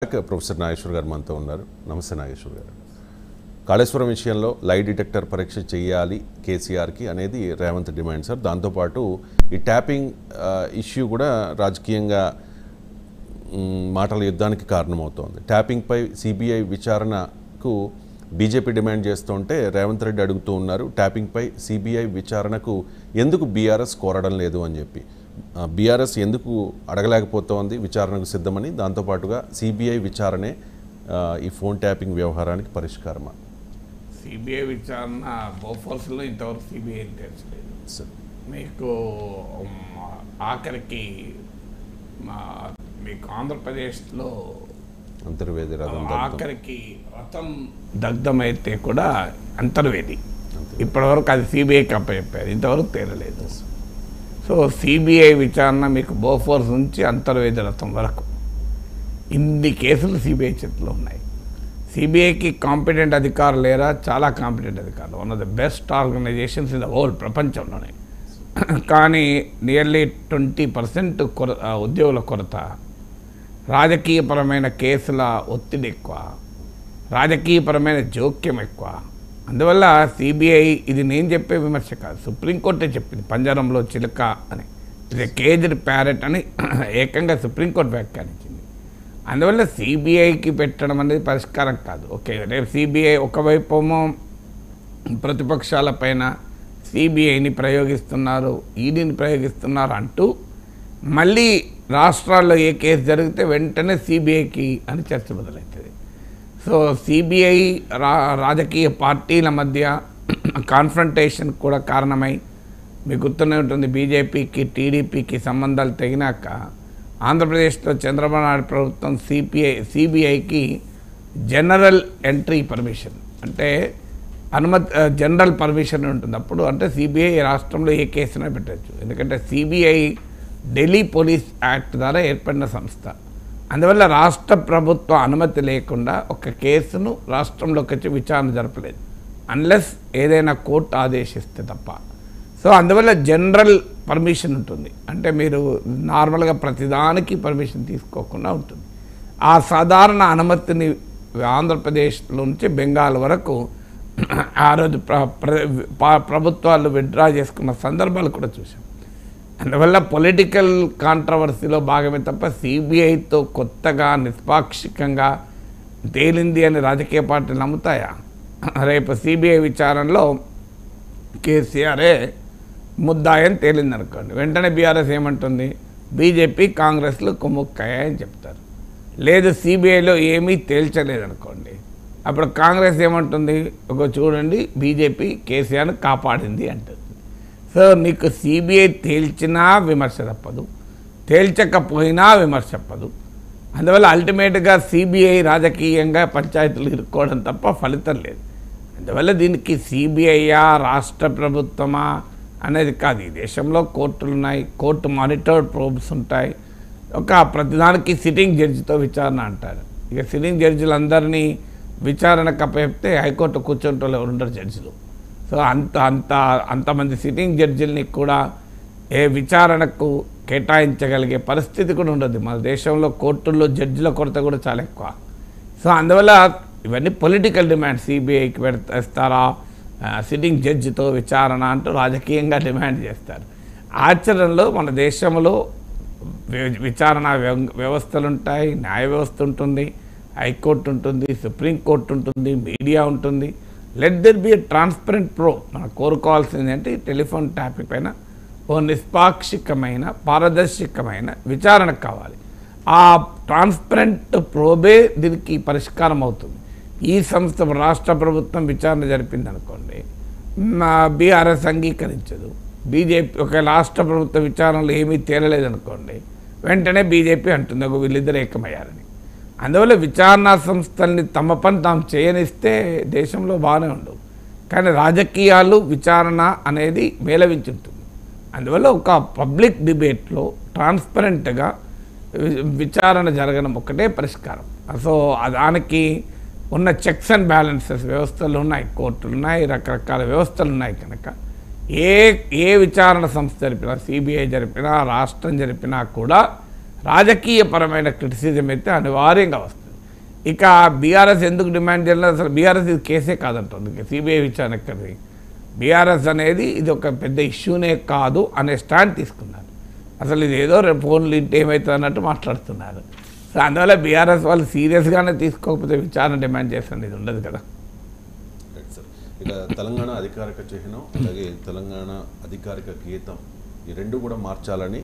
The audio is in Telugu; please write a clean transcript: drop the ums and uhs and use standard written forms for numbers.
ప్రొఫెసర్ నాగేశ్వర్ గారు మనతో ఉన్నారు. నమస్తే నాగేశ్వర్ గారు. కాళేశ్వరం విషయంలో లై డిటెక్టర్ పరీక్ష చేయాలి కేసీఆర్కి అనేది రేవంత్ డిమాండ్ సార్. దాంతోపాటు ఈ ట్యాపింగ్ ఇష్యూ కూడా రాజకీయంగా మాటల యుద్ధానికి కారణమవుతోంది. ట్యాపింగ్పై సిబిఐ విచారణకు బీజేపీ డిమాండ్ చేస్తుంటే రేవంత్ రెడ్డి అడుగుతూ ఉన్నారు, ట్యాపింగ్పై సిబిఐ విచారణకు ఎందుకు బీఆర్ఎస్ కోరడం లేదు అని చెప్పి. బీఆర్ఎస్ ఎందుకు అడగలేకపోతోంది విచారణకు సిద్ధమని, దాంతోపాటుగా సిబిఐ విచారణే ఈ ఫోన్ ట్యాపింగ్ వ్యవహారానికి పరిష్కారమా? సిబిఐ విచారణ బోఫోర్స్లో ఇంతవరకు సిబిఐ తెరచలేదు సార్. మీకు ఆఖరికి మీకు ఆంధ్రప్రదేశ్లో అంతర్వేది రథం ఆఖరికి రథం దగ్ధమైతే కూడా అంతర్వేది ఇప్పటివరకు అది సిబిఐకి అప్పచెప్పారు, ఇంతవరకు తేలలేదు. సో సిబిఐ విచారణ మీకు బోఫోర్స్ నుంచి అంతర్వేది రథం వరకు ఇన్ని కేసులు సిబిఐ చేతిలో ఉన్నాయి. సిబిఐకి కాంపిటెంట్ అధికారులు లేరా? చాలా కాంపిటెంట్ అధికారులు, one of the best organisations in the whole ప్రపంచంలోనే. కానీ నియర్లీ 20% ఉద్యోగుల కొరత, రాజకీయపరమైన కేసుల ఒత్తిడి ఎక్కువ, రాజకీయపరమైన జోక్యం ఎక్కువ. అందువల్ల సిబిఐ, ఇది నేను చెప్పే విమర్శ కాదు, సుప్రీంకోర్టే చెప్పింది పంజరంలో చిలుక అని, ఇది కేజ్డ్ ప్యారెట్ అని ఏకంగా సుప్రీంకోర్టు వ్యాఖ్యానించింది. అందువల్ల సిబిఐకి పెట్టడం అనేది పరిష్కారం కాదు. ఓకే, రేపు సిబిఐ ఒకవైపేమో ప్రతిపక్షాలపైన సిబిఐని ప్రయోగిస్తున్నారు, ఈడీని ప్రయోగిస్తున్నారు అంటూ మళ్ళీ రాష్ట్రాల్లో ఏ కేసు జరిగితే వెంటనే సిబిఐకి అని చర్చ మొదలవుతుంది. సో సిబిఐ రాజకీయ పార్టీల మధ్య కాన్ఫ్రంటేషన్ కూడా కారణమై, మీకు గుర్తునే ఉంటుంది, బీజేపీకి టీడీపీకి సంబంధాలు తెగినాక ఆంధ్రప్రదేశ్లో చంద్రబాబు నాయుడు ప్రభుత్వం సిబిఐకి జనరల్ ఎంట్రీ పర్మిషన్ అంటే జనరల్ పర్మిషన్ ఉంటుంది అప్పుడు. అంటే సిబిఐ రాష్ట్రంలో ఏ కేసునా పెట్టచ్చు, ఎందుకంటే సిబిఐ ఢిల్లీ పోలీస్ యాక్ట్ ద్వారా ఏర్పడిన సంస్థ. అందువల్ల రాష్ట్ర ప్రభుత్వ అనుమతి లేకుండా ఒక కేసును రాష్ట్రంలోకి వచ్చి విచారణ జరపలేదు, అన్లెస్ ఏదైనా కోర్టు ఆదేశిస్తే తప్ప. సో అందువల్ల జనరల్ పర్మిషన్ ఉంటుంది, అంటే మీరు నార్మల్గా ప్రతిదానికి పర్మిషన్ తీసుకోకుండా ఉంటుంది. ఆ సాధారణ అనుమతిని ఆంధ్రప్రదేశ్లో నుంచి బెంగాల్ వరకు ఆ రోజు ప్రభుత్వాలు విత్డ్రా చేసుకున్న సందర్భాలు కూడా చూసాం. అందువల్ల పొలిటికల్ కాంట్రవర్సీలో భాగమే తప్ప సిబిఐతో కొత్తగా నిష్పాక్షికంగా తేలింది అని రాజకీయ పార్టీలు నమ్ముతాయా? రేపు సిబిఐ విచారణలో కేసీఆరే ముద్దాయని తేలింది అనుకోండి, వెంటనే బీఆర్ఎస్ ఏమంటుంది, బీజేపీ కాంగ్రెస్లు కుమ్ముక్కాయని చెప్తారు. లేదు సిబిఐలో ఏమీ తేల్చలేదనుకోండి, అప్పుడు కాంగ్రెస్ ఏమంటుంది, ఒక చూడండి బీజేపీ కేసీఆర్ను కాపాడింది అంటుంది. సో నీకు సిబిఐ తేల్చినా విమర్శ తప్పదు, తేల్చకపోయినా విమర్శ తప్పదు. అందువల్ల అల్టిమేట్గా సిబిఐ రాజకీయంగా పంచాయతీలు ఇరుక్కోవడం తప్ప ఫలితం లేదు. అందువల్ల దీనికి సిబిఐయా రాష్ట్ర ప్రభుత్వమా అనేది కాదు. ఈ దేశంలో కోర్టులు ఉన్నాయి, కోర్టు మానిటర్డ్ ప్రోబ్స్ ఉంటాయి. ఒక ప్రతిదానికి సిట్టింగ్ జడ్జితో విచారణ అంటారు. ఇక సిట్టింగ్ జడ్జిలందరినీ విచారణకు అప్పచెప్తే హైకోర్టు కూర్చుంటూ ఉండరు జడ్జిలు. సో అంతమంది సిట్టింగ్ జడ్జిల్ని కూడా ఏ విచారణకు కేటాయించగలిగే పరిస్థితి కూడా ఉండదు. మన దేశంలో కోర్టుల్లో జడ్జిల కొరత కూడా చాలా ఎక్కువ. సో అందువల్ల ఇవన్నీ పొలిటికల్ డిమాండ్. సిబిఐకి పెడతారా, సిట్టింగ్ జడ్జితో విచారణ అంటూ రాజకీయంగా డిమాండ్ చేస్తారు. ఆచరణలో మన దేశంలో విచారణ వ్యవస్థలు ఉంటాయి, న్యాయ వ్యవస్థ ఉంటుంది, హైకోర్టు ఉంటుంది, సుప్రీంకోర్టు ఉంటుంది, మీడియా ఉంటుంది. Let there be a transparent pro. మనం కోరుకోవాల్సింది అంటే టెలిఫోన్ ట్యాపింగ్ పైన ఓ నిష్పాక్షికమైన పారదర్శకమైన విచారణ కావాలి. ఆ ట్రాన్స్పరెంట్ ప్రోబే దీనికి పరిష్కారం అవుతుంది. ఈ సంస్థ రాష్ట్ర ప్రభుత్వం విచారణ జరిపింది అనుకోండి, బీఆర్ఎస్ అంగీకరించదు. బీజేపీ ఒక రాష్ట్ర ప్రభుత్వ విచారణలో ఏమీ తేలలేదనుకోండి, వెంటనే బీజేపీ అంటుంది ఒక వీళ్ళిద్దరు ఏకమయ్యారని. అందువల్ల విచారణా సంస్థల్ని తమ పని తాము చేయనిస్తే దేశంలో బాగానే ఉండవు. కానీ రాజకీయాలు విచారణ అనేది మేళవించుంటుంది. అందువల్ల ఒక పబ్లిక్ డిబేట్లో ట్రాన్స్పరెంట్గా విచారణ జరగడం ఒకటే పరిష్కారం. సో దానికి ఉన్న చెక్స్ అండ్ బ్యాలెన్సెస్ వ్యవస్థలు ఉన్నాయి, కోర్టులు ఉన్నాయి, రకరకాల వ్యవస్థలు ఉన్నాయి. కనుక ఏ విచారణ సంస్థ జరిపినా, సిబిఐ జరిపినా, రాష్ట్రం జరిపినా కూడా రాజకీయపరమైన క్రిటిసిజం అయితే అనివార్యంగా వస్తుంది. ఇక బీఆర్ఎస్ ఎందుకు డిమాండ్ చేయలేదు, అసలు బీఆర్ఎస్ ఇది కేసే కాదంటుంది, సిబిఐ విచారణ ఎక్కడిది, బీఆర్ఎస్ అనేది ఇది ఒక పెద్ద ఇష్యూనే కాదు అనే స్టాండ్ తీసుకున్నారు. అసలు ఇది ఏదో రేపు ఫోన్లు ఇంటి ఏమవుతుంది అన్నట్టు మాట్లాడుతున్నారు. సో అందువల్ల బీఆర్ఎస్ వాళ్ళు సీరియస్గానే తీసుకోకపోతే విచారణ డిమాండ్ చేస్తుంది, ఇది ఉండదు కదా. ఇక తెలంగాణ అధికారిక చిహ్నం అలాగే తెలంగాణ అధికారిక గీతం ఈ రెండు కూడా మార్చాలని